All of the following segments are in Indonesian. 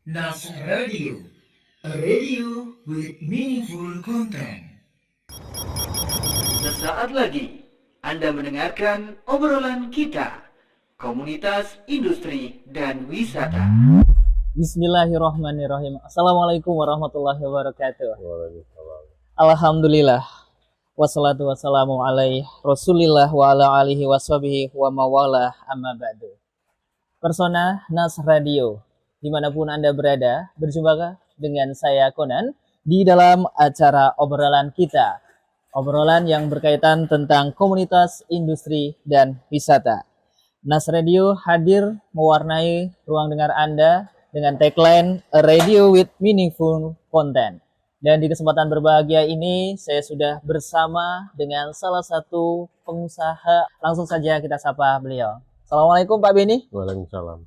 Nas Radio, a radio with meaningful content. Sesaat lagi Anda mendengarkan obrolan kita, komunitas industri dan wisata. Bismillahirrahmanirrahim. Assalamualaikum warahmatullahi wabarakatuh. Alhamdulillah. Wassalatu wassalamu alaihi Rasulillah wa ala alihi washabihi wa mawalah amma ba'du. Persona Nas Radio, dimanapun Anda berada, berjumpa dengan saya Conan di dalam acara obrolan kita. Obrolan yang berkaitan tentang komunitas, industri, dan wisata. Nas Radio hadir mewarnai ruang dengar Anda dengan tagline A Radio with Meaningful Content. Dan di kesempatan berbahagia ini, saya sudah bersama dengan salah satu pengusaha. Langsung saja kita sapa beliau. Assalamualaikum Pak Beni. Waalaikumsalam.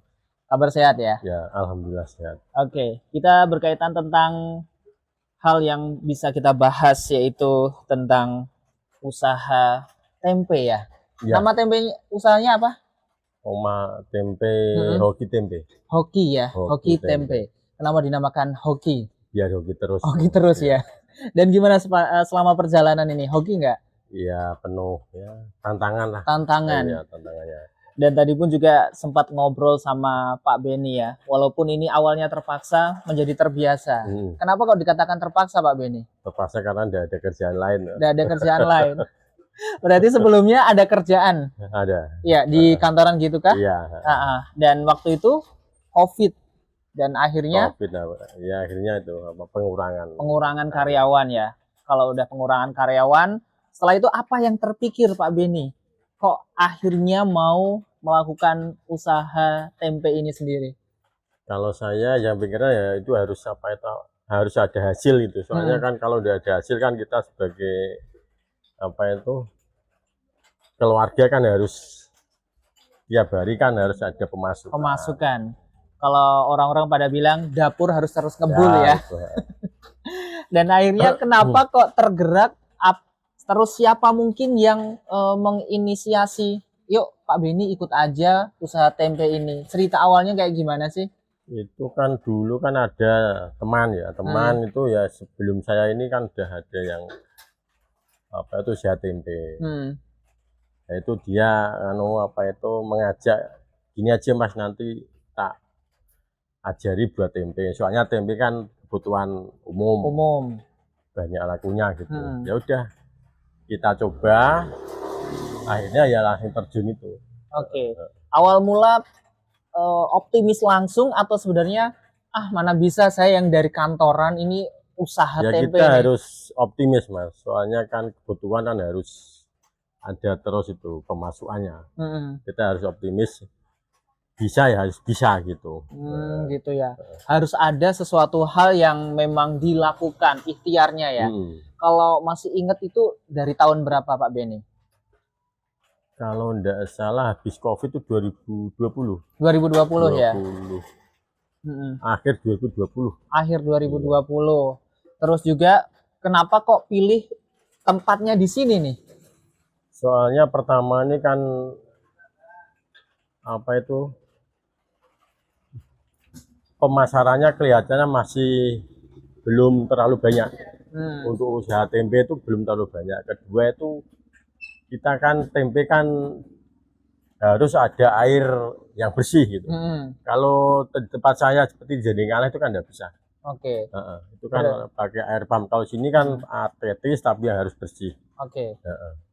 Kabar sehat ya? Ya, alhamdulillah sehat. Oke, kita berkaitan tentang hal yang bisa kita bahas, yaitu tentang usaha tempe ya. Ya. Nama tempe usahanya apa? Oma tempe, hoki tempe. Hoki ya, Hoki hoki tempe. Kenapa dinamakan hoki? Biar hoki terus. Hoki terus ya. Dan gimana selama perjalanan ini? Hoki nggak? Iya, penuh ya. Tantangan lah. Tantangan. Iya, tantangannya. Dan tadi pun juga sempat ngobrol sama Pak Beni ya. Walaupun ini awalnya terpaksa menjadi terbiasa. Kenapa kok dikatakan terpaksa Pak Beni? Terpaksa karena tidak ada kerjaan lain. Tidak ada kerjaan lain. Berarti sebelumnya ada kerjaan? Ada. Ya, di kantoran gitu kah? Iya. Dan waktu itu COVID. Dan akhirnya? COVID, ya akhirnya itu pengurangan. Pengurangan karyawan ya. Kalau udah pengurangan karyawan, setelah itu apa yang terpikir Pak Beni? Kok akhirnya mau melakukan usaha tempe ini sendiri? Kalau saya yang pikirnya ya itu harus apa itu harus ada hasil itu. Soalnya kan kalau udah ada hasil kan kita sebagai apa itu keluarga kan harus tiap hari kan harus ada pemasukan. Pemasukan. Kalau orang-orang pada bilang dapur harus terus ngebul ya. Dan akhirnya kenapa kok tergerak? Terus siapa mungkin yang menginisiasi, yuk Pak Beni ikut aja usaha tempe ini. Cerita awalnya kayak gimana sih? Itu kan dulu kan ada teman ya, itu ya sebelum saya ini kan udah ada yang apa itu usaha tempe. Nah, itu dia mengajak gini aja Mas, nanti tak ajari buat tempe. Soalnya tempe kan kebutuhan umum. Banyak lakunya gitu. Ya udah kita coba, akhirnya ya langsung terjun itu. Oke. Awal mula optimis langsung atau sebenarnya mana bisa saya yang dari kantoran ini usaha ya, tempe kita ini? Harus optimis Mas, soalnya kan kebutuhan kan harus ada terus itu pemasukannya. Kita harus optimis, bisa ya harus bisa gitu. Gitu ya. Harus ada sesuatu hal yang memang dilakukan ikhtiarnya ya. Kalau masih ingat itu dari tahun berapa Pak Beni? Kalau enggak salah habis COVID itu 2020. 2020 ya? Akhir 2020. Akhir 2020. Terus juga kenapa kok pilih tempatnya di sini nih? Soalnya pertama ini kan apa itu pemasarannya kelihatannya masih belum terlalu banyak. Untuk usaha tempe itu belum terlalu banyak. Kedua itu kita kan tempe kan harus ada air yang bersih gitu. Kalau di tempat saya seperti di Jandingkalah itu kan tidak bisa. Oke. Itu kan pakai air pump. Kalau sini kan atletis tapi harus bersih. Oke.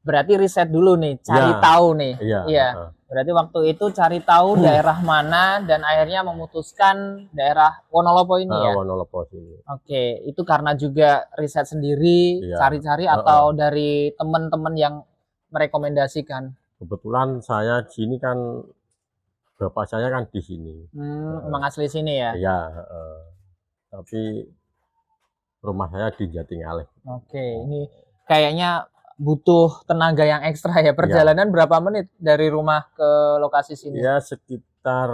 Berarti riset dulu nih, cari tahu nih. Iya. Berarti waktu itu cari tahu daerah mana dan akhirnya memutuskan daerah Wonolopo ini ya. Wonolopo sini. Oke, itu karena juga riset sendiri, cari-cari atau dari teman-teman yang merekomendasikan. Kebetulan saya di sini kan bapak saya kan di sini. Emang asli sini ya? Iya. Tapi rumah saya di Jatingaleh. Oke, ini kayaknya butuh tenaga yang ekstra ya. Perjalanan berapa menit dari rumah ke lokasi sini? Ya sekitar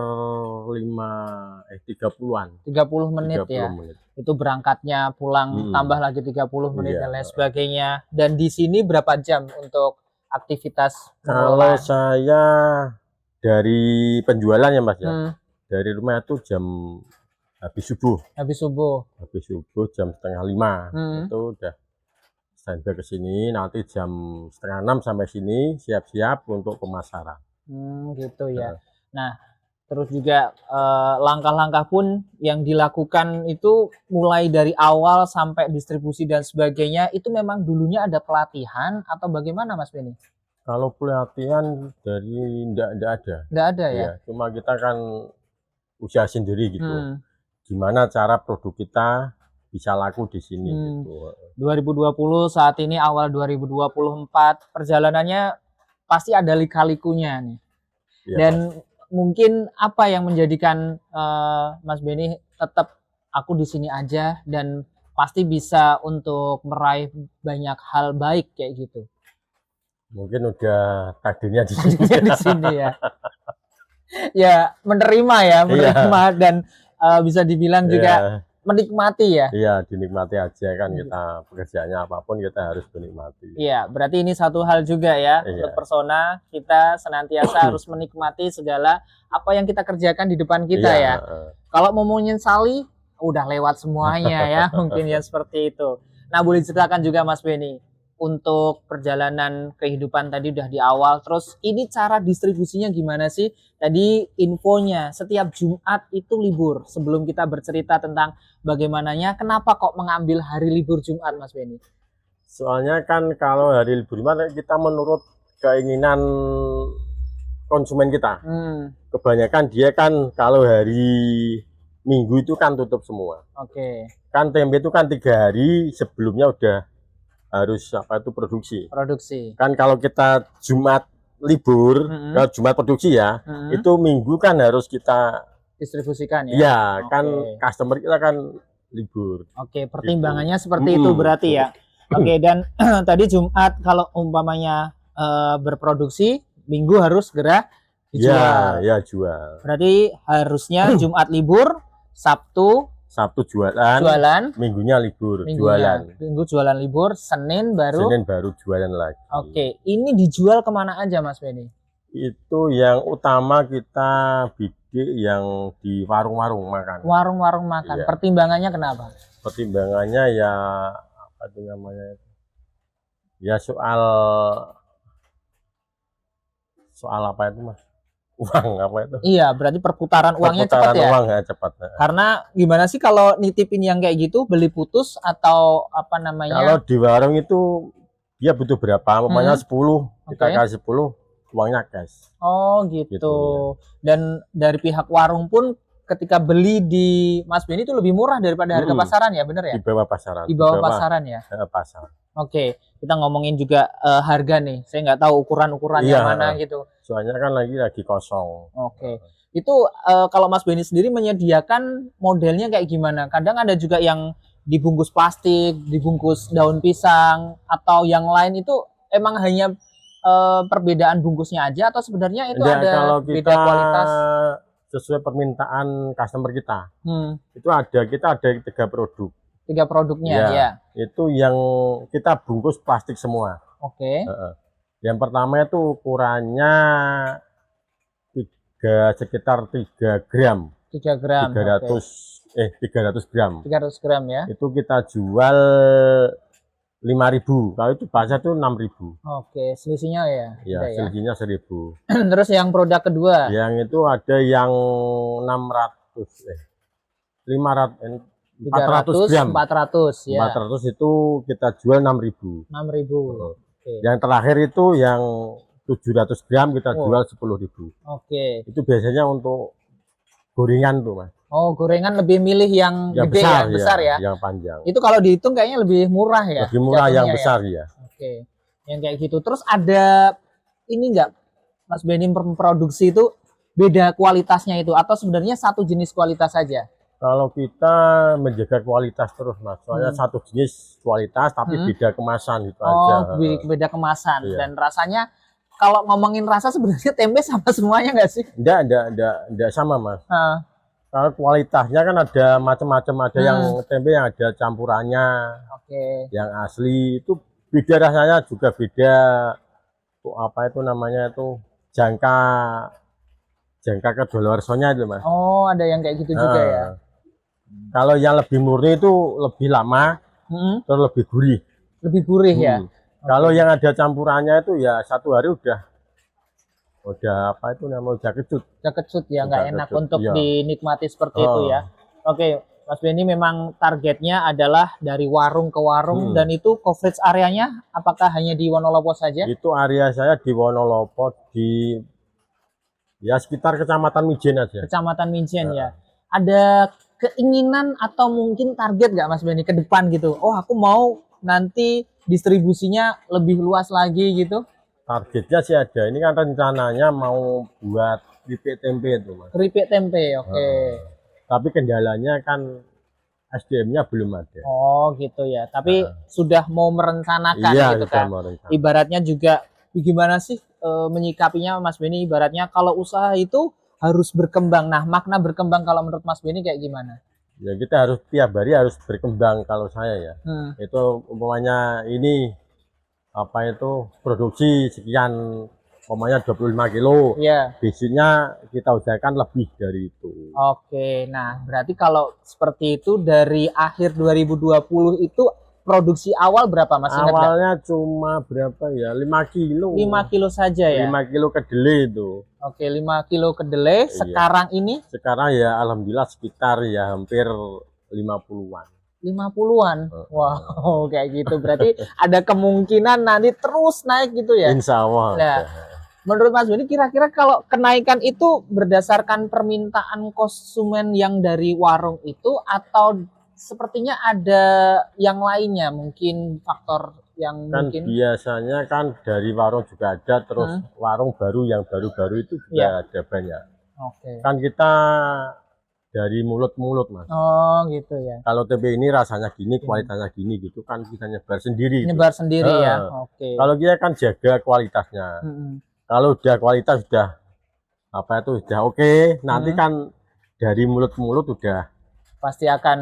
30-an. 30 menit 30 ya. Menit. Itu berangkatnya, pulang tambah lagi 30 menit dan lain sebagainya. Dan di sini berapa jam untuk aktivitas? Kalau saya dari penjualan ya Mas ya. Dari rumah itu jam habis subuh. Habis subuh. Habis subuh jam 4:30 Hmm. itu udah standby ke sini. Nanti jam 5:30 sampai sini siap-siap untuk pemasaran. Gitu ya. Nah, terus juga langkah-langkah pun yang dilakukan itu mulai dari awal sampai distribusi dan sebagainya, itu memang dulunya ada pelatihan atau bagaimana Mas Beni? Kalau pelatihan dari enggak ada. Nggak ada ya? Iya, cuma kita kan usaha sendiri gitu. Hmm. Gimana cara produk kita bisa laku di sini gitu. 2020 saat ini awal 2024 perjalanannya pasti ada lika-likunya nih. Iya, Dan mungkin apa yang menjadikan Mas Beni tetap aku di sini aja dan pasti bisa untuk meraih banyak hal baik kayak gitu. mungkin udah takdirnya di sini. Di sini ya. Ya, menerima dan bisa dibilang juga menikmati ya. Iya, dinikmati aja kan kita pekerjaannya apapun kita harus menikmati. Iya, berarti ini satu hal juga ya untuk persona kita senantiasa harus menikmati segala apa yang kita kerjakan di depan kita ya. Kalau mau menyesali udah lewat semuanya ya, mungkin ya seperti itu. Nah, boleh ceritakan juga Mas Beni untuk perjalanan kehidupan tadi udah di awal, terus ini cara distribusinya gimana sih? Tadi infonya setiap Jumat itu libur. Sebelum kita bercerita tentang bagaimananya, kenapa kok mengambil hari libur Jumat Mas Beni? Soalnya kan kalau hari libur Jumat kita menurut keinginan konsumen kita. Kebanyakan dia kan kalau hari Minggu itu kan tutup semua. Oke. Kan tempe itu kan 3 hari sebelumnya udah harus produksi. Kan kalau kita Jumat libur, kalau Jumat produksi ya, itu Minggu kan harus kita distribusikan ya. Iya, kan customer kita kan libur. Oke, pertimbangannya seperti itu berarti ya. Oke, dan tadi Jumat kalau umpamanya berproduksi, Minggu harus segera dijual. Ya, jual. Berarti harusnya Jumat libur, Sabtu jualan, Minggunya libur, jualan. Minggu jualan libur, Senin baru jualan lagi. Oke, ini dijual kemana aja Mas Beni? Itu yang utama kita bidik yang di warung-warung makan. Warung-warung makan. Iya. Pertimbangannya kenapa? Pertimbangannya ya apa itu namanya? Ya soal apa itu Mas? Uang apa itu? Iya, berarti perputaran uangnya cepat ya? Uang ya cepat. Karena gimana sih kalau nitipin yang kayak gitu, beli putus atau apa namanya? Kalau di warung itu dia butuh berapa? Umpamanya 10, kita kasih 10, uangnya cash. Oh gitu. Ya. Dan dari pihak warung pun ketika beli di Mas Beni itu lebih murah daripada harga pasaran ya, bener ya? Di bawah pasaran. Di bawah pasaran ya? Pasar. Oke, kita ngomongin juga harga nih. Saya nggak tahu ukuran-ukurannya mana gitu. Soalnya kan lagi kosong. Oke. Itu kalau Mas Beni sendiri menyediakan modelnya kayak gimana? Kadang ada juga yang dibungkus plastik, dibungkus daun pisang, atau yang lain itu emang hanya perbedaan bungkusnya aja atau sebenarnya itu ada kalau beda kualitas? Sesuai permintaan customer kita. Kita ada 3 produk. 3 produknya ya. Itu yang kita bungkus plastik semua. Oke. Yang pertama itu ukurannya sekitar 3 gram. 3 gram. 300 gram. 300 gram ya. Itu kita jual 5.000. Kalau itu pasar itu 6.000. Oke, selisihnya ya. Ya, selisihnya 1.000. Terus yang produk kedua? Yang itu ada yang 400 gram. 400 ya. 400 itu kita jual 6.000. 6.000. Yang terakhir itu yang 700 gram kita jual 10.000. Oke. Itu biasanya untuk gorengan tuh Mas. Oh, gorengan lebih milih yang gede besar ya? Yang panjang. Itu kalau dihitung kayaknya lebih murah ya? Lebih murah yang besar ya. Oke. Yang kayak gitu. Terus ada ini enggak Mas Beni memproduksi itu beda kualitasnya itu atau sebenarnya satu jenis kualitas saja? Kalau kita menjaga kualitas terus Mas, soalnya satu jenis kualitas tapi beda kemasan gitu aja. Oh, beda kemasan. Dan rasanya kalau ngomongin rasa sebenarnya tempe sama semuanya nggak sih? Enggak sama Mas. Kalau kualitasnya kan ada macam-macam, ada yang tempe yang ada campurannya. Yang asli itu beda rasanya juga beda. Apa itu namanya itu jangka kedaluarsanya itu Mas. Oh, ada yang kayak gitu juga ya. Kalau yang lebih murni itu lebih lama, terus lebih gurih. Lebih gurih ya. Kalau yang ada campurannya itu ya 1 hari udah apa itu namanya, udah kecut. Udah kecut ya, nggak enak kecut, untuk iya. dinikmati seperti itu ya. Oke, Mas Benny memang targetnya adalah dari warung ke warung, dan itu coverage areanya apakah hanya di Wonolopo saja? Itu area saya di Wonolopo, di ya sekitar Kecamatan Mijen aja. Kecamatan Mijen ya. Ada keinginan atau mungkin target nggak Mas Benny ke depan gitu? Oh, aku mau nanti distribusinya lebih luas lagi gitu. Targetnya sih ada. Ini kan rencananya mau buat keripik tempe itu, Mas. Keripik tempe, oke. Tapi kendalanya kan SDM-nya belum ada. Oh, gitu ya. Tapi sudah mau merencanakan Iya, gitu kan. Ibaratnya juga gimana sih menyikapinya Mas Benny? Ibaratnya kalau usaha itu harus berkembang. Nah, makna berkembang kalau menurut Mas Benny kayak gimana? Ya kita harus tiap hari harus berkembang kalau saya ya. Itu umpamanya ini apa itu produksi sekian, umpamanya 25 kilo. Iya. Biasanya kita usahakan lebih dari itu. Oke, nah berarti kalau seperti itu dari akhir 2020 itu produksi awal berapa Mas? Awalnya cuma berapa ya? 5 kilo. 5 kilo saja ya? 5 kilo kedelai itu. Oke, 5 kilo kedelai. Sekarang ini? Sekarang ya alhamdulillah sekitar ya hampir 50-an. 50-an? Wow, kayak gitu. Berarti ada kemungkinan nanti terus naik gitu ya? Insya Allah. Nah, menurut Mas Benny kira-kira kalau kenaikan itu berdasarkan permintaan konsumen yang dari warung itu, atau sepertinya ada yang lainnya, mungkin faktor yang kan mungkin biasanya kan dari warung juga ada, terus warung baru yang baru-baru itu juga ada banyak. Kan kita dari mulut-mulut Mas. Oh gitu ya. Kalau tempe ini rasanya gini, kualitasnya gini gitu kan kita nyebar sendiri. Nyebar sendiri ya. Kalau kita kan jaga kualitasnya. Kalau udah kualitas sudah apa itu sudah oke, nanti kan dari mulut-mulut udah pasti akan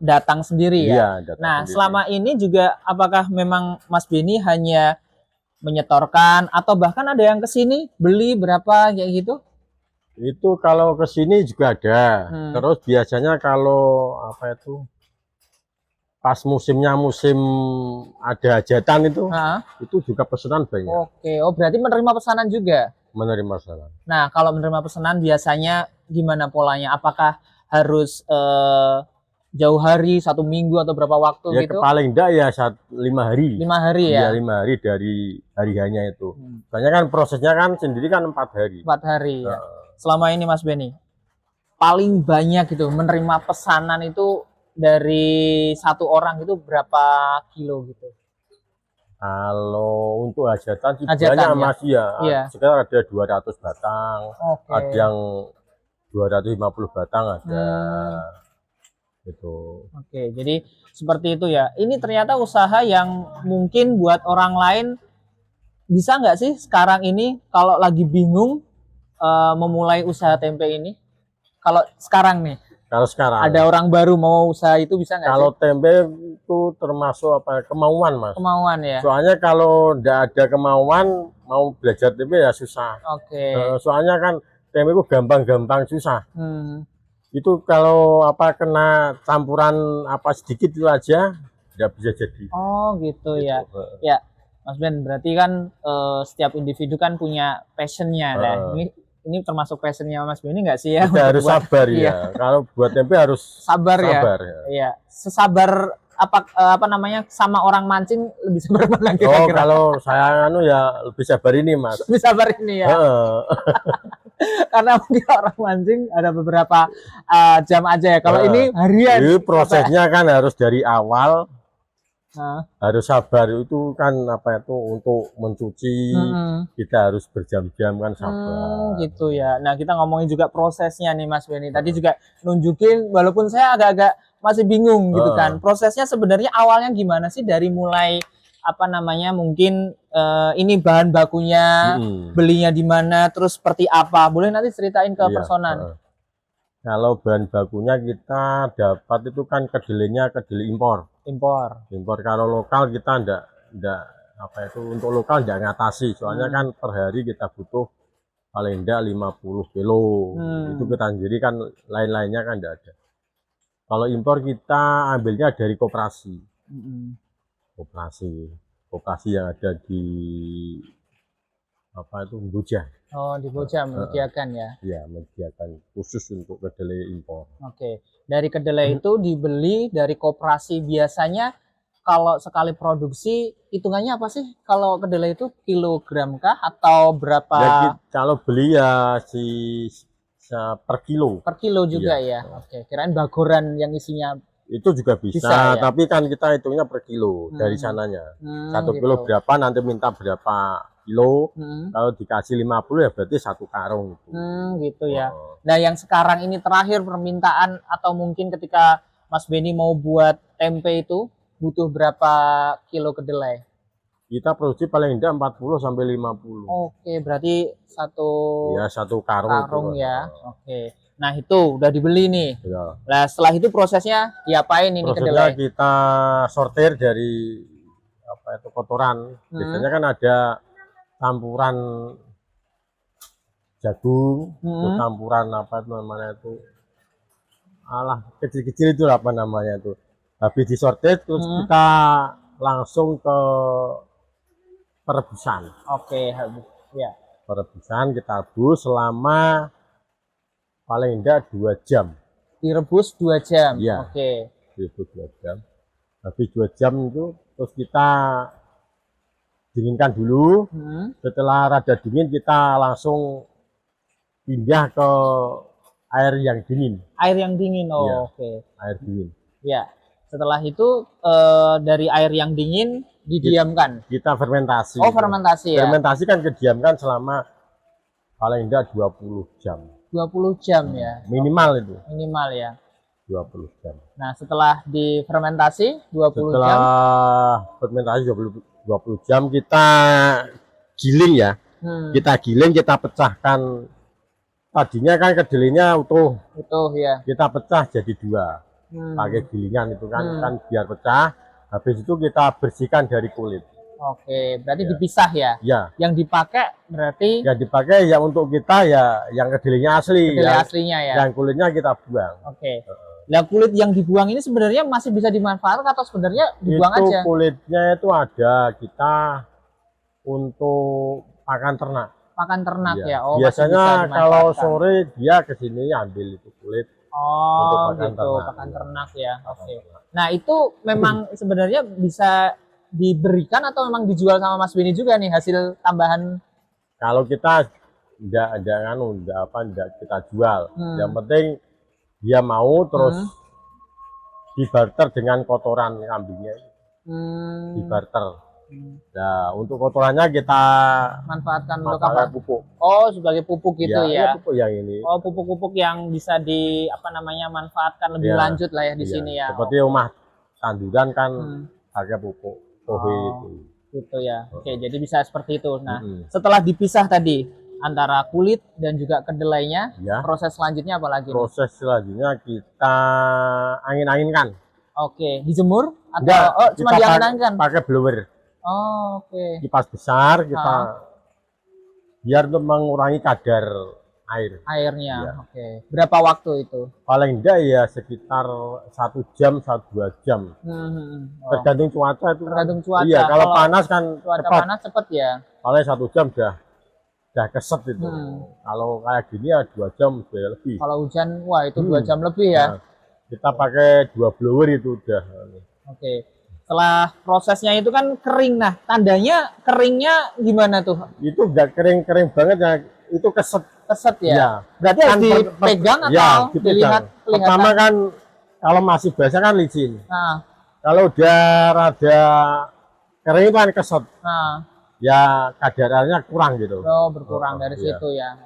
datang sendiri ya. Iya, nah, sendiri. Selama ini juga apakah memang Mas Benny hanya menyetorkan atau bahkan ada yang kesini beli berapa kayak gitu? Itu kalau kesini juga ada. Terus biasanya kalau apa itu pas musimnya musim ada hajatan itu juga pesanan banyak. Oke, oh berarti menerima pesanan juga? Menerima pesanan. Nah, kalau menerima pesanan biasanya gimana polanya? Apakah harus jauh hari, 1 minggu atau berapa waktu ya, gitu? Paling enggak ya 5 hari. 5 hari ya? Ya 5 hari dari hari-hanya itu. Soalnya kan prosesnya kan sendiri kan 4 hari. 4 hari ya. Selama ini Mas Benny paling banyak gitu menerima pesanan itu dari 1 orang itu berapa kilo gitu? Kalau untuk hajatan sih banyak Mas ya. Sekitar ada 200 batang. Ada yang 250 batang ada. Gitu. Oke, jadi seperti itu ya. Ini ternyata usaha yang mungkin buat orang lain bisa nggak sih sekarang ini kalau lagi bingung memulai usaha tempe ini? Kalau sekarang nih, kalau sekarang ada orang baru mau usaha itu bisa nggak? Kalau tempe itu termasuk apa kemauan Mas? Kemauan ya. Soalnya kalau nggak ada kemauan mau belajar tempe ya susah. Soalnya kan tempe itu gampang-gampang susah. Itu kalau apa kena campuran apa sedikit itu aja nggak bisa jadi. Oh gitu ya. Ya Mas Ben, berarti kan setiap individu kan punya passionnya. Ini termasuk passionnya Mas Ben ini nggak sih ya? Kita harus sabar ya. Kalau buat tempe harus sabar ya. Iya. Sesabar apa namanya sama orang mancing lebih sabar mana kira-kira? Oh kalau saya ya lebih sabar ini Mas. Lebih sabar ini ya. Karena mungkin orang mancing ada beberapa jam aja ya. Kalau ini harian. Jadi prosesnya kan harus dari awal. Harus sabar itu kan apa itu untuk mencuci kita harus berjam-jam kan sabar. Gitu ya. Nah kita ngomongin juga prosesnya nih Mas Benny. Tadi juga nunjukin walaupun saya agak-agak masih bingung gitu kan. Prosesnya sebenarnya awalnya gimana sih dari mulai apa namanya mungkin ini bahan bakunya belinya di mana terus seperti apa? Boleh nanti ceritain ke personan. Kalau bahan bakunya kita dapat itu kan kedelainya kedelai impor. Impor. Kalau lokal kita ndak apa itu untuk lokal ndak ngatasi. Soalnya kan per hari kita butuh paling ndak 50 kilo. Itu kita sendiri kan lain-lainnya kan ndak ada. Kalau impor kita ambilnya dari koperasi. Mm-mm. Koperasi yang ada di apa itu Boja. Oh, di Boja menyediakan ya. Ya, menyediakan khusus untuk kedelai impor. Oke. Dari kedelai itu dibeli dari koperasi biasanya kalau sekali produksi hitungannya apa sih? Kalau kedelai itu kilogram kah atau berapa Kalau beli ya per kilo. per kilo juga Iya. ya? Oke. Kirain bagoran yang isinya. Itu juga bisa, Bisa, ya? tapi kan kita hitungnya per kilo dari Hmm. sananya. Hmm, 1 gitu. kilo berapa, nanti minta berapa kilo. Hmm. Kalau dikasih 50 ya berarti 1 karung. Gitu ya. Oh. Nah, yang sekarang ini terakhir permintaan atau mungkin ketika Mas Beni mau buat tempe itu butuh berapa kilo kedelai? Kita produksi paling tidak 40 sampai 50. Oke, berarti satu Ya, 1 karung. karung itu. ya. Oke. Nah, itu udah dibeli nih. Ya. Nah, setelah itu prosesnya diapain ini Prosesnya kedelai? kita sortir dari apa itu kotoran. Biasanya kan ada campuran jagung, terus campuran apa itu namanya itu, kecil-kecil itu apa namanya itu. Habis disortir terus kita langsung ke perebusan. Oke, habis. Ya. Perebusan kita rebus selama paling enggak 2 jam. Direbus 2 jam. Iya. Oke. Direbus 2 jam. Habis 2 jam itu terus kita dinginkan dulu. Setelah rada dingin kita langsung pindah ke air yang dingin. Air yang dingin. Oh, Iya. oke. Air dingin. Ya. Setelah itu dari air yang dingin didiamkan. Kita fermentasi. Oh, fermentasi ya. Fermentasi kan kediamkan selama paling enggak 20 jam. 20 jam ya. Minimal itu Minimal ya. 20 jam. Nah, setelah difermentasi 20 jam. Setelah fermentasi 20 jam kita giling ya. Kita giling, kita pecahkan. Tadinya kan kedelainya utuh. Utuh ya. Kita pecah jadi 2. Pakai gilingan itu kan biar pecah. Habis itu kita bersihkan dari kulit. Oke, berarti dipisah ya. Ya. Yang dipakai berarti Yang dipakai ya untuk kita ya yang kedelainya asli. kedelai yang, aslinya ya. Yang kulitnya kita buang. Oke. Nah, kulit yang dibuang ini sebenarnya masih bisa dimanfaatkan atau sebenarnya dibuang Itu aja? kulitnya itu ada kita untuk pakan ternak. Pakan ternak Iya. ya. Oh, masih Biasanya bisa kalau dimanfaatkan. sore dia ke sini ambil itu kulit. Oh, untuk pakan gitu, ternak. pakan Iya. ternak ya. Oke. ternak. Nah, itu memang sebenarnya bisa diberikan atau memang dijual sama Mas Beni juga nih hasil tambahan? Kalau kita enggak kita jual. Yang penting dia mau terus dibarter dengan kotoran kambingnya. Dibarter. Nah, untuk kotorannya kita Manfaatkan untuk manfaatkan apa? pupuk. Oh, sebagai pupuk gitu ya. Pupuk yang ini. Oh, pupuk-pupuk yang bisa manfaatkan lebih Iya, lanjut lah ya di Iya. sini ya. Seperti rumah tanduran kan pakai pupuk tohe itu. Gitu ya. Oke, jadi bisa seperti itu. Nah, setelah dipisah tadi antara kulit dan juga kedelainya, Ya. proses selanjutnya apa lagi? Proses selanjutnya kita angin-anginkan. Oke, dijemur atau Enggak, cuma kita diangin-anginkan? pakai blower. Oh, oke. Kipas besar kita biar untuk mengurangi kadar air. Airnya. Iya. Oke. Berapa waktu itu? Paling enggak ya sekitar 1 jam 2 jam. Oh, Tergantung cuaca itu. tergantung cuaca. Iya, kalau panas kan cuaca cepat. panas cepet ya. Paling 1 jam udah keset itu. Kalau kayak gini ya 2 jam sudah lebih. Kalau hujan, wah itu 2 jam lebih ya. Nah, kita pakai 2 blower itu udah. Oke. Setelah prosesnya itu kan kering. Nah, tandanya keringnya gimana tuh? Itu enggak kering-kering banget ya. Itu keset. Keset ya? Iya. Berarti harus dipegang atau Ya, dipegang. dilihat kelihatan? Pertama kan kalau masih basah kan licin. Nah, Kalau udah rada kering itu kan keset. nah. Ya kadarannya kurang gitu. Oh, berkurang dari iya. situ ya.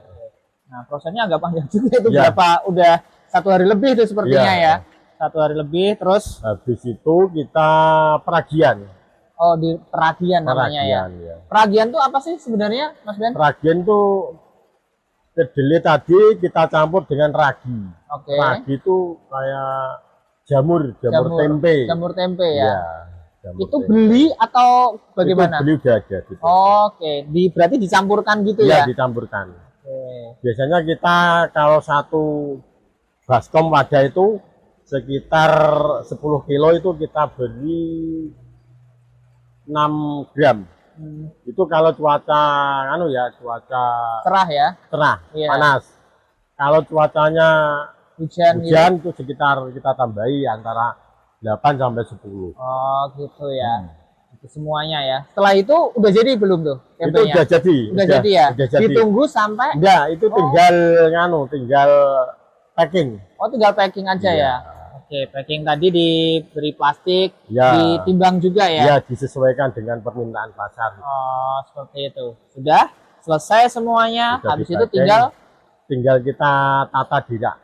Nah, prosesnya agak panjang juga itu. Iya. Berapa? Udah 1 hari lebih itu sepertinya Iya. ya. 1 hari lebih, terus Habis itu kita peragian. oh di peragian namanya ya. Ya. Peragian tuh apa sih sebenarnya, Mas Ben? Peragian tuh kedelai tadi kita campur dengan ragi. Oke. Ragi itu kayak jamur tempe. Jamur tempe ya. Iya, jamur Itu tempe. beli atau bagaimana? Itu beli udah ada gitu. Oke, berarti dicampurkan gitu Iya, ya. dicampurkan. Oke. Biasanya kita kalau 1 baskom wadah itu sekitar 10 kilo itu kita beri 6 gram. Itu kalau cuaca cuaca Cerah ya. cerah, Iya. panas. Kalau cuacanya Hujan gitu. hujan itu sekitar kita tambahi antara 8 sampai 10. Oh gitu ya. Itu semuanya ya. Setelah itu udah jadi belum tuh Itu tempenya? udah jadi. Udah jadi ya. Udah jadi. Ditunggu sampai. Enggak, itu tinggal tinggal packing. Oh tinggal packing aja Iya. ya. Oke, packing tadi diberi plastik, Ya. ditimbang juga ya. Ya, disesuaikan dengan permintaan pasar. Oh seperti itu. Sudah selesai semuanya. Sudah Habis itu dipacking. tinggal Tinggal kita tata di rak.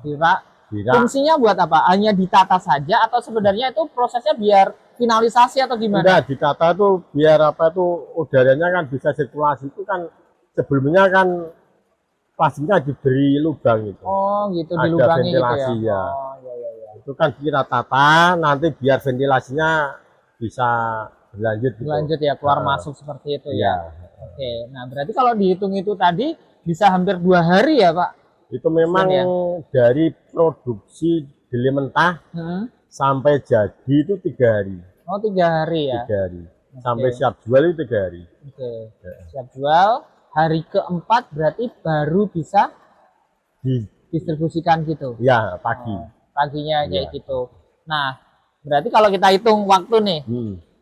dirak. Di rak. Fungsinya buat apa? Hanya ditata saja atau sebenarnya itu prosesnya biar finalisasi atau gimana? Enggak, ditata itu biar apa itu udaranya kan bisa sirkulasi. Itu kan sebelumnya kan plastiknya diberi lubang itu. Oh gitu, Ada dilubangi gitu ventilasi ya. ya. Oh iya iya iya. Itu kan kita tata nanti biar ventilasinya bisa berlanjut gitu. Lanjut ya, keluar Nah, masuk seperti itu Iya. ya. Oke, nah berarti kalau dihitung itu tadi bisa hampir 2 hari ya Pak? Itu memang Ya? dari produksi deli mentah sampai jadi itu 3 hari. Oh 3 hari ya. 3 hari. Sampai siap jual itu 3 hari. Oke, siap jual. Hari keempat berarti baru bisa Di distribusikan gitu. ya pagi. Paginya kayak Iya. gitu. Nah, berarti kalau kita hitung waktu nih,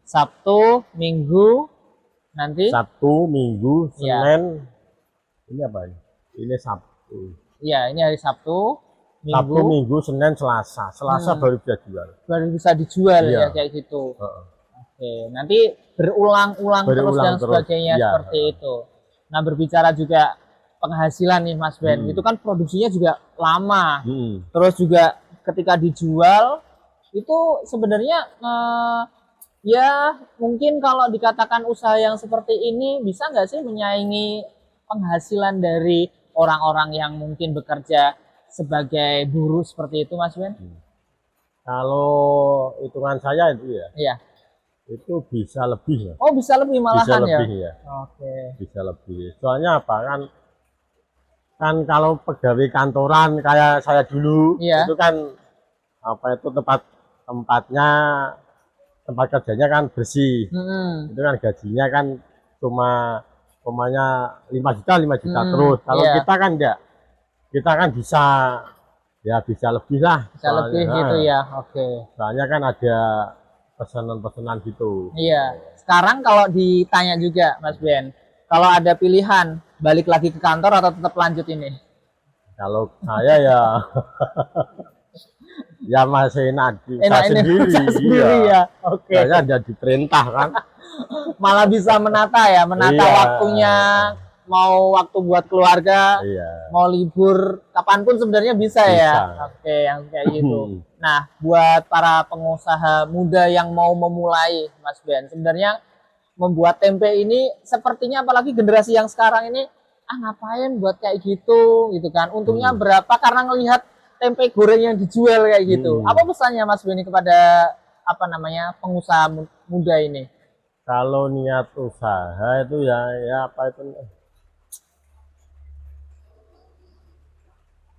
Sabtu, Minggu, nanti Sabtu, Minggu, Iya. Senin. Ini apa ini? Ini Sabtu. iya ini hari Sabtu, Sabtu, Minggu Minggu, Senin, Selasa. Selasa baru bisa jual. baru bisa dijual Iya. ya kayak gitu. Heeh. Oke, nanti berulang-ulang terus Berulang dan terus, sebagainya iya. seperti itu. Nah, berbicara juga penghasilan nih Mas Ben, itu kan produksinya juga lama. Terus juga ketika dijual itu sebenarnya ya mungkin kalau dikatakan usaha yang seperti ini bisa nggak sih menyaingi penghasilan dari orang-orang yang mungkin bekerja sebagai buruh seperti itu Mas Ben? Kalau hitungan saya itu ya, Iya. itu bisa lebih ya. Oh bisa lebih Bisa malahan ya? lebih ya. Oke. Bisa lebih. Soalnya apa kan kalau pegawai kantoran kayak saya dulu Iya. itu kan apa itu tempatnya tempat kerjanya kan bersih. Itu kan gajinya kan cuma umpamanya 5 juta terus. Kalau iya. kita kan enggak. Kita kan bisa ya bisa lebih lah. Bisa lebih gitu ya. Oke. Soalnya kan ada pesanan-pesanan gitu. Iya. Sekarang kalau ditanya juga Mas Ben, kalau ada pilihan balik lagi ke kantor atau tetap lanjut ini? Kalau saya ya ya masih enak Enak saya ini sendiri, usaha sendiri iya. ya. Oke. Saya ada diperintah kan. Malah bisa menata ya, menata Iya. waktunya, mau waktu buat keluarga, Iya. mau libur kapanpun sebenarnya bisa ya. Bisa. Oke, yang kayak gitu. Nah, buat para pengusaha muda yang mau memulai, Mas Ben, sebenarnya membuat tempe ini sepertinya apalagi generasi yang sekarang ini, ngapain buat kayak gitu, gitu kan? Untungnya berapa karena ngelihat tempe goreng yang dijual kayak gitu. Apa pesannya Mas Ben kepada apa namanya pengusaha muda ini? Kalau niat usaha itu ya apa itu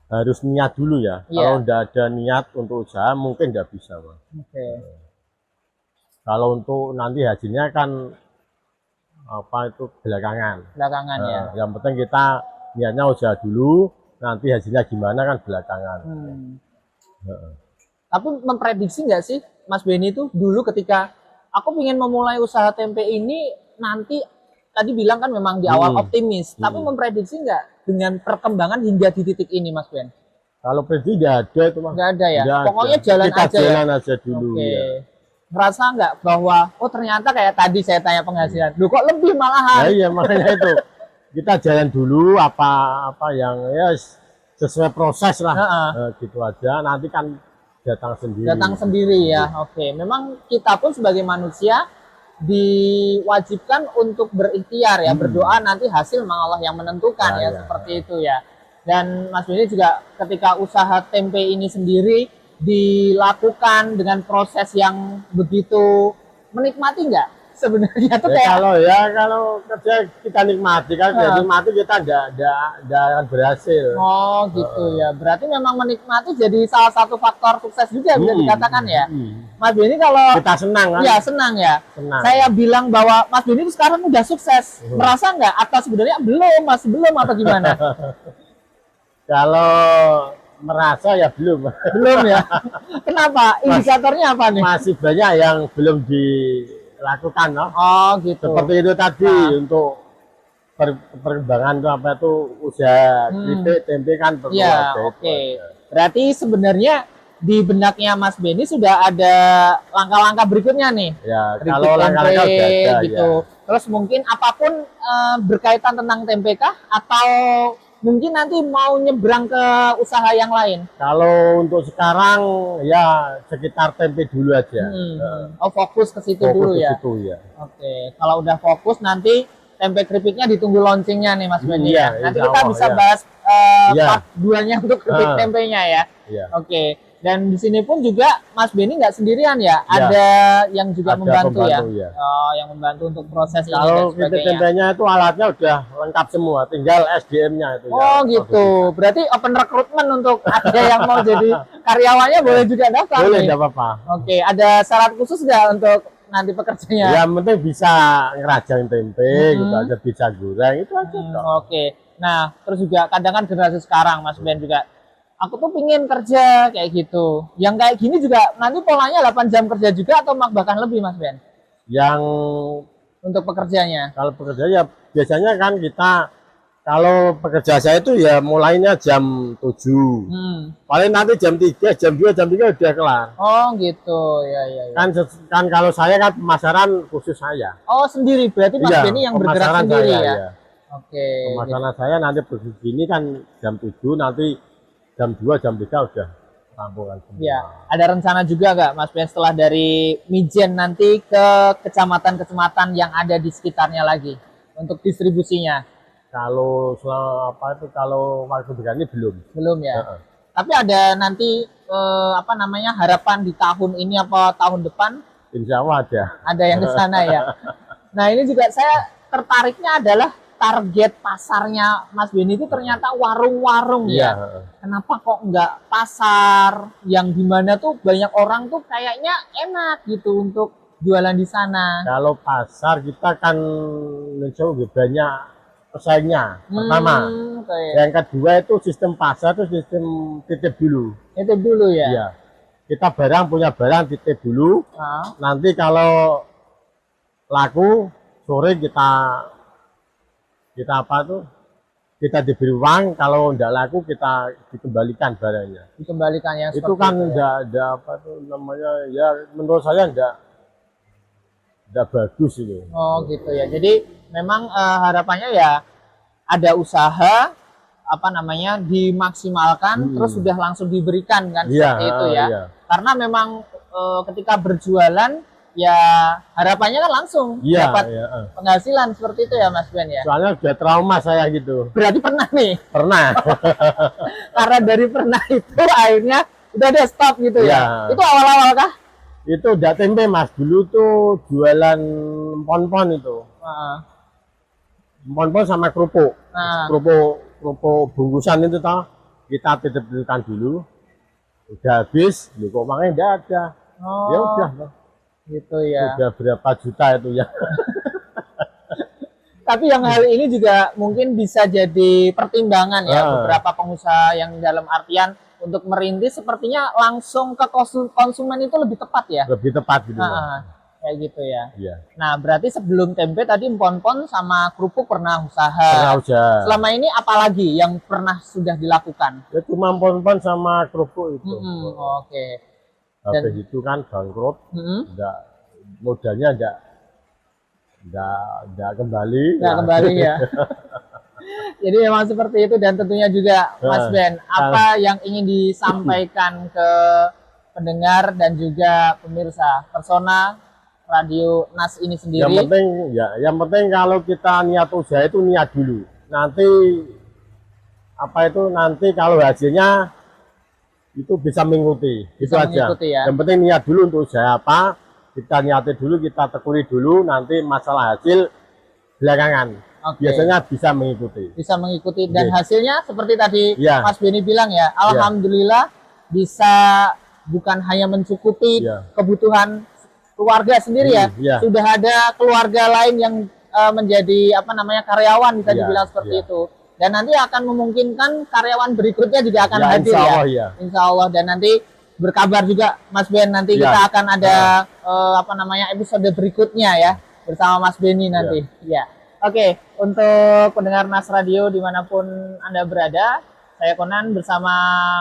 harus niat dulu ya. Iya. Kalau tidak ada niat untuk usaha mungkin nggak bisa, Mas. Oke. Kalau untuk nanti hasilnya kan apa itu belakangan. Belakangan ya. Yang penting kita niatnya usaha dulu, nanti hasilnya gimana kan belakangan. Tapi memprediksi nggak sih Mas Benny itu dulu ketika aku ingin memulai usaha tempe ini nanti tadi bilang kan memang di awal optimis, tapi memprediksi nggak dengan perkembangan hingga di titik ini Mas Ben? Kalau prediksi nggak ada itu, Mas. Nggak ada ya? Nggak Pokoknya ada. jalan Kita aja jalan ya? aja dulu. Oke. Ya. Ngerasa nggak bahwa oh ternyata kayak tadi saya tanya penghasilan, loh kok lebih malahan? Nah, iya makanya itu kita jalan dulu apa yang ya sesuai proses lah. Gitu aja. Nanti kan datang sendiri. Datang sendiri ya. Oke. Memang kita pun sebagai manusia diwajibkan untuk berikhtiar ya, berdoa nanti hasil memang Allah yang menentukan Nah, ya, iya. seperti itu ya. Dan Mas Benny juga ketika usaha tempe ini sendiri dilakukan dengan proses yang begitu menikmati nggak sebenarnya tuh Ya, kayak kalau kerja kita nikmati kan, nikmati kita enggak akan berhasil. oh gitu ya. Berarti memang menikmati jadi salah satu faktor sukses juga bisa dikatakan ya. Mas Benny kalau Kita senang kan? ya senang ya. Senang. Saya bilang bahwa Mas Benny itu sekarang udah sukses. Merasa nggak? Atau sebenarnya belum, masih belum atau gimana? Kalau merasa ya belum. Belum ya. Kenapa? Indikatornya apa nih? Masih banyak yang belum dilakukan, no? Oh gitu. Seperti itu tadi untuk perkembangan itu apa itu usaha keripik tempe kan perlu Ya, ada oke. itu. Berarti sebenarnya di benaknya Mas Benny sudah ada langkah-langkah berikutnya nih. Ya, Keripik kalau langkah-langkah tempe udah ada gitu. ya. Terus mungkin apapun berkaitan tentang tempe kah? Atau mungkin nanti mau nyebrang ke usaha yang lain? Kalau untuk sekarang ya sekitar tempe dulu aja. Oh fokus ke situ Fokus dulu ke ya? situ, ya. Oke, kalau udah fokus nanti tempe keripiknya ditunggu launchingnya nih Mas Benny Iya, ya. Nanti insya kita Allah, bisa ya. bahas Iya. part 2-nya untuk keripik tempenya ya. Iya. Oke, dan di sini pun juga Mas Benny nggak sendirian ya, Ya. ada yang juga Ada membantu ya. pembantu, ya. Oh, yang membantu untuk proses ini dan Kalau keripik sebagainya. tempenya itu alatnya udah lengkap semua, tinggal SDM-nya itu. Oh ya. gitu, berarti open recruitment untuk ada yang mau jadi karyawannya boleh juga daftar Boleh, nih. enggak apa-apa. Oke, ada syarat khusus nggak untuk nanti pekerjanya? Yang penting bisa ngerajang tempe, gitu aja, bisa goreng, itu aja. kok. Oke. Nah, terus juga kadang kan generasi sekarang Mas Ben juga, aku tuh pingin kerja kayak gitu. Yang kayak gini juga nanti polanya 8 jam kerja juga atau bahkan lebih Mas Ben Yang untuk pekerjanya? kalau pekerja ya biasanya kan kita, kalau pekerja saya itu ya mulainya jam 7. Paling nanti jam 3, jam 2, jam 3 udah kelar. Oh gitu, ya. Kan kalau saya kan pemasaran khusus saya. Oh sendiri, berarti Mas Iya, Ben yang bergerak pemasaran sendiri saya, ya? iya. Oke. Pemasaran saya nanti begini kan jam 7, nanti jam 2, jam 3 udah rampungan semua. Ya, ada rencana juga nggak Mas Ben setelah dari Mijen nanti ke kecamatan-kecamatan yang ada di sekitarnya lagi untuk distribusinya? Kalau kalau waktu begini Belum ya. Heeh. Tapi ada nanti harapan di tahun ini apa tahun depan Insya Allah ada yang ke sana ya. Nah ini juga saya tertariknya adalah target pasarnya Mas Benny itu ternyata warung-warung Iya. ya. Kenapa kok nggak pasar yang dimana tuh banyak orang tuh kayaknya enak gitu untuk jualan di sana. Kalau pasar kita kan mencoba banyak pesaingnya. Pertama, Oke. yang kedua itu sistem pasar itu sistem titip dulu. Itu dulu ya. Iya. Kita punya barang titip dulu. Nah, Nanti kalau laku sore kita diberi uang, kalau enggak laku kita dikembalikan barangnya. dikembalikan yang Itu seperti kan itu ya. enggak namanya ya, menurut saya enggak bagus itu. Oh gitu ya. Jadi memang harapannya ya ada usaha dimaksimalkan terus sudah langsung diberikan kan Iya, seperti itu ya. iya. Karena memang ketika berjualan ya harapannya kan langsung Iya, dapat iya. penghasilan seperti itu ya Mas Ben ya. Soalnya udah trauma saya gitu. Berarti pernah nih Pernah. karena dari pernah itu akhirnya udah ada stop gitu ya. Iya. Itu awal-awal kah? Itu udah tempe Mas. Dulu tuh jualan pon-pon itu. Heeh. Pon-pon sama kerupuk. Nah. Kerupuk bungkusan itu toh. Kita titip-titipkan dulu. Udah habis, kok uangnya enggak ada. Oh, Ya udah. gitu ya. Udah berapa juta itu ya. Tapi yang hal ini juga mungkin bisa jadi pertimbangan ya beberapa pengusaha yang dalam artian untuk merintis sepertinya langsung ke konsumen itu lebih tepat ya. Lebih tepat gitu. Kayak gitu ya. Iya. Nah berarti sebelum tempe tadi empon-pon sama kerupuk pernah Pernah usaha. usaha. Selama ini apalagi yang pernah sudah dilakukan? Ya cuma pon-pon sama kerupuk itu. Oke. Habis itu kan bangkrut. Modalnya enggak kembali. Nggak kembali ya. Jadi memang seperti itu dan tentunya juga Mas Ben, apa yang ingin disampaikan ke pendengar dan juga pemirsa persona Radio Nas ini sendiri? Yang penting kalau kita niat usaha itu niat dulu. Nanti kalau hasilnya itu bisa mengikuti. Itu Bisa aja. mengikuti ya. Yang penting niat dulu untuk usaha apa, kita niati dulu, kita tekuni dulu, nanti masalah hasil belakangan. Biasanya bisa mengikuti. Bisa mengikuti dan Oke. hasilnya seperti tadi Iya. Mas Beni bilang ya, alhamdulillah bisa bukan hanya mencukupi Iya. kebutuhan keluarga sendiri ya, Iya. sudah ada keluarga lain yang menjadi apa namanya karyawan bisa Iya, dibilang seperti iya. itu. Dan nanti akan memungkinkan karyawan berikutnya juga akan Ya, hadir insya ya. Allah, iya. Insya Allah. Dan nanti berkabar juga Mas Ben, nanti Iya. kita akan ada apa namanya episode berikutnya ya bersama Mas Beni nanti. Ya. Oke, untuk pendengar Nas Radio dimanapun Anda berada, saya Konan bersama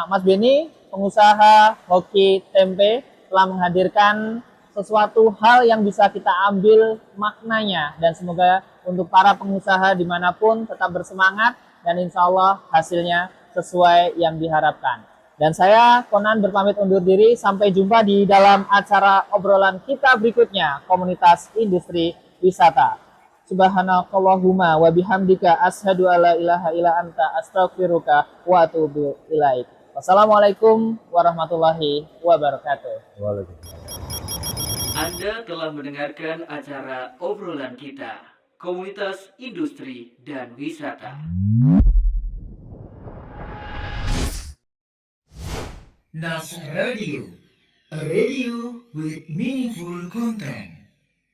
Mas Beni, pengusaha hoki tempe, telah menghadirkan sesuatu hal yang bisa kita ambil maknanya. Dan semoga untuk para pengusaha dimanapun tetap bersemangat dan insya Allah hasilnya sesuai yang diharapkan. Dan saya Konan berpamit undur diri, sampai jumpa di dalam acara obrolan kita berikutnya, Komunitas Industri Wisata. Subhanakallahumma wa bihamdika asyhadu alla ilaha illa anta astaghfiruka wa atubu ilaik. Wassalamualaikum warahmatullahi wabarakatuh. Waalaikumsalam. Anda telah mendengarkan acara obrolan kita, Komunitas Industri dan Wisata. Nas Radio, a radio with meaningful content.